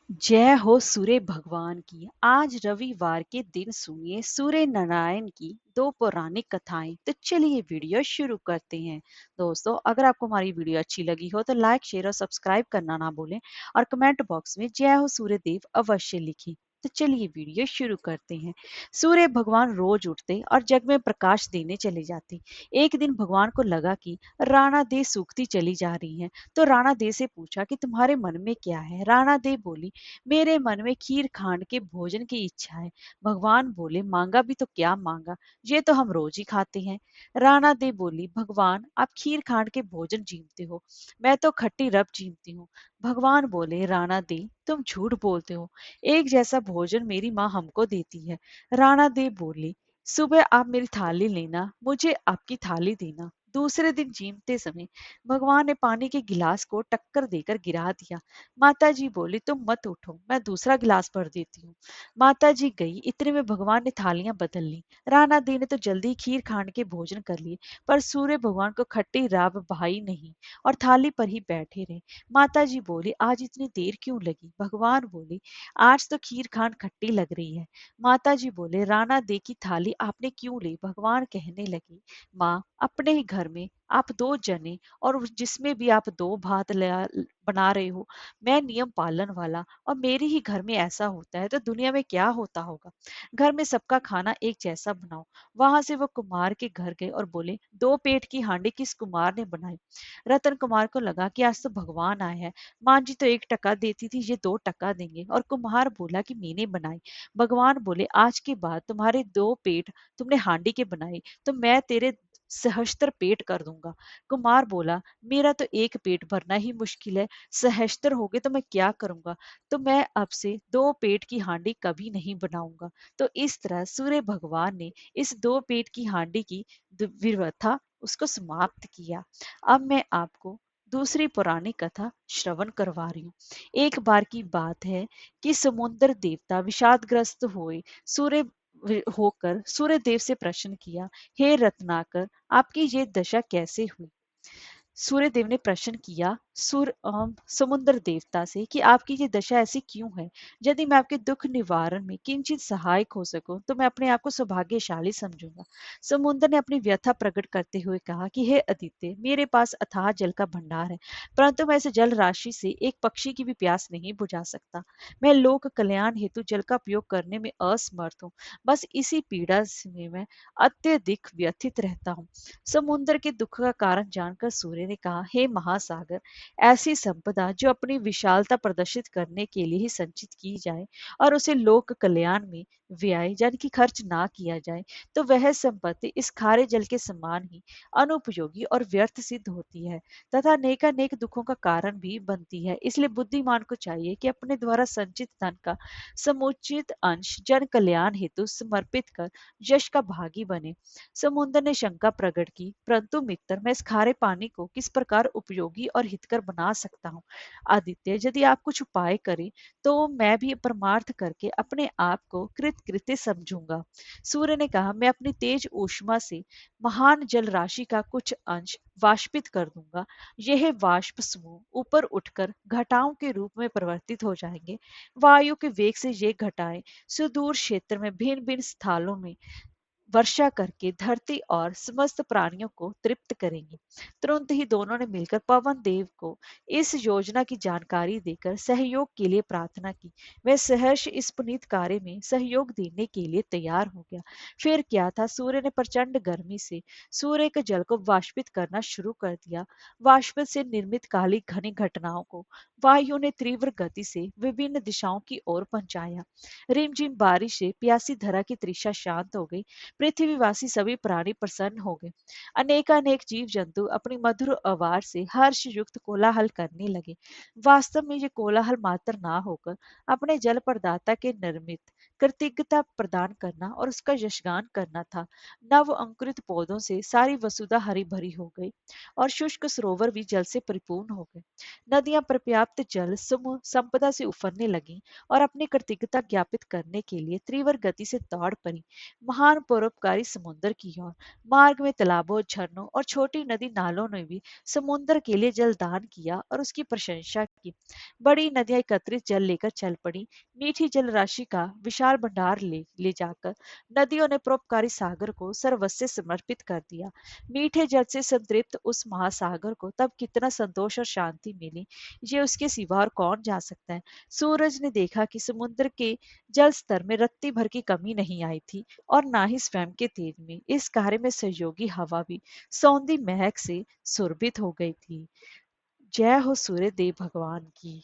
जय हो सूर्य भगवान की। आज रविवार के दिन सुनिए सूर्य नारायण की दो पौराणिक कथाएं। तो चलिए वीडियो शुरू करते हैं। दोस्तों, अगर आपको हमारी वीडियो अच्छी लगी हो तो लाइक शेयर और सब्सक्राइब करना ना भूलें और कमेंट बॉक्स में जय हो सूर्य देव अवश्य लिखें। तो चलिए वीडियो शुरू करते हैं। सूर्य भगवान रोज उठते और जग में प्रकाश देने चले जाते। एक दिन भगवान को लगा कि राणा देव सूखती चली जा रही है, तो राणा देव से पूछा कि तुम्हारे मन में क्या है। राणा देव बोली, मेरे मन में खीर खांड के भोजन की इच्छा है। भगवान बोले, मांगा भी तो क्या मांगा, ये तो हम रोज ही खाते हैं। राणा दे बोली, भगवान आप खीर खांड के भोजन जीमते हो, मैं तो खट्टी रब जीमती हूँ। भगवान बोले, राणा दे तुम झूठ बोलते हो, एक जैसा भोजन मेरी माँ हमको देती है। राणा दे बोली, सुबह आप मेरी थाली लेना, मुझे आपकी थाली देना। दूसरे दिन जीमते समय भगवान ने पानी के गिलास को टक्कर देकर गिरा दिया। माता जी बोली, तुम मत उठो, मैं दूसरा गिलास भर देती हूँ। माता जी गई, इतने में भगवान ने थालियां बदल ली। राणा दी ने तो जल्दी खीर खांड के भोजन कर लिए, पर सूर्य भगवान को खट्टी राब भाई नहीं और थाली पर ही बैठे रहे। माता जी बोली, आज इतनी देर क्यों लगी। भगवान बोले, आज तो खीर खांड खट्टी लग रही है। माता जी बोले, राणा दे की थाली आपने क्यों ली। भगवान कहने लगे, माँ अपने ही घर में आप दो जने और जिसमें भी आप दो भात बना रहे हो, मैं नियम पालन वाला और मेरे ही घर में ऐसा होता है तो दुनिया में क्या होता होगा। घर में सबका खाना एक जैसा बनाओ। वहां से वो कुमार के घर गए और बोले, दो पेट की हांडी किस कुमार ने बनाई। रतन कुमार को लगा कि आज तो भगवान आए हैं। मां जी तो 1 टका देती थी, ये 2 टका देंगे। और कुम्हार बोला कि मैंने बनाई। भगवान बोले, आज के बाद तुम्हारे 2 पेट तुमने हांडी के बनाए तो मैं तेरे सहस्त्र पेट कर दूंगा। कुमार बोला, मेरा तो एक पेट भरना ही मुश्किल है, सहस्त्र हो गए तो मैं क्या करूंगा। तो मैं अब से 2 पेट की हांडी कभी नहीं बनाऊंगा। तो इस तरह सूर्य भगवान ने इस 2 पेट की हांडी की विवथा उसको समाप्त किया। अब मैं आपको दूसरी पुरानी कथा श्रवण करवा रही हूँ। एक बार की बात है कि समुद्र देवता विषादग्रस्त हुए। सूर्य होकर सूर्य देव से प्रश्न किया, हे रत्नाकर आपकी ये दशा कैसे हुई। सूर्यदेव ने प्रश्न किया समुद्र देवता से कि आपकी ये दशा ऐसी क्यों है। यदि मैं आपके दुख निवारण में किंचित सहायक हो सकूं तो मैं अपने आप को सौभाग्यशाली समझूंगा। समुद्र ने अपनी व्यथा प्रकट करते हुए कहा कि हे आदित्य, मेरे पास अथाह जल का भंडार है, परंतु मैं इस जल राशि से एक पक्षी की भी प्यास नहीं बुझा सकता। मैं लोक कल्याण हेतु जल का उपयोग करने में असमर्थ हूँ। बस इसी पीड़ा से मैं अत्यधिक व्यथित रहता हूँ। समुद्र के दुख का कारण जानकर सूर्य ने कहा, हे महासागर, ऐसी संपदा जो अपनी विशालता प्रदर्शित करने के लिए ही संचित की जाए और उसे लोक कल्याण में व्यय यानी कि खर्च ना किया जाए, तो वह संपत्ति इस खारे जल के समान ही अनुपयोगी और व्यर्थ सिद्ध होती है तथा अनेकानेक दुखों का कारण भी बनती है। इसलिए बुद्धिमान को चाहिए कि अपने द्वारा संचित धन का समुचित अंश जन कल्याण हेतु समर्पित कर यश का भागी बने। समुद्र ने शंका प्रकट की, परंतु मित्र, मैं इस खारे पानी को किस प्रकार उपयोगी और हितकर बना सकता हूँ। आदित्य, यदि आप कुछ उपाय करें तो मैं भी परमार्थ करके अपने आप को कृतकृत्य समझूंगा। सूर्य ने कहा, मैं अपनी तेज ऊष्मा से महान जल राशि का कुछ अंश वाष्पित कर दूंगा। यह वाष्प समूह ऊपर उठकर घटाओं के रूप में परिवर्तित हो जाएंगे। वायु के वेग से ये घटाएं सुदूर क्षेत्र में भिन्न भिन्न स्थलों में वर्षा करके धरती और समस्त प्राणियों को तृप्त करेंगे। तुरंत ही दोनों ने मिलकर पवन देव को इस योजना की जानकारी देकर सहयोग के लिए प्रार्थना की। वह सहर्ष इस पुनीत कार्य में सहयोग देने के लिए तैयार हो गया। फिर क्या था, सूर्य ने प्रचंड गर्मी से सूर्य के जल को वाष्पित करना शुरू कर दिया। वाष्प से निर्मित काली घनी घटनाओं को वायु ने तीव्र गति से विभिन्न दिशाओं की ओर पहुंचाया। रिमझिम बारिश से प्यासी धरा की तृषा शांत हो गई। पृथ्वीवासी सभी प्राणी प्रसन्न हो गए। अनेकानेक जीव जंतु अपनी मधुर आवाज से हर्ष युक्त कोलाहल करने लगे। वास्तव में ये कोलाहल मात्र ना होकर अपने जल प्रदाता के निर्मित कृतज्ञता प्रदान करना और उसका यशगान करना था। नव अंकुरित पौधों से सारी वसुधा हरी भरी हो गई और शुष्क सरोवर भी जल से परिपूर्ण हो गए। नदियां पर्याप्त जल समूह संपदा से उफरने लगी और अपनी कृतज्ञता ज्ञापित करने के लिए तीव्र गति से दौड़ पड़ी। महान पुरुष परोपकारी समुद्र की ओर। मार्ग में तालाबों, झरनों और छोटी नदी नालों ने भी समुद्र के लिए जल दान किया और उसकी प्रशंसा की। बड़ी नदियां एकत्रित जल लेकर चल पड़ी। मीठी जल राशि का विशाल भंडार ले जाकर नदियों ने परोपकारी सागर को सर्वस्व समर्पित कर दिया। मीठे जल से संतृप्त उस महासागर को तब कितना संतोष और शांति मिली, ये उसके सिवा और कौन जा सकता है। सूरज ने देखा कि समुद्र के जल स्तर में रत्ती भर की कमी नहीं आई थी और ना ही स्वयं के तेज में। इस कार्य में सहयोगी हवा भी सौंधी महक से सुरभित हो गई थी। जय हो सूर्य देव भगवान की।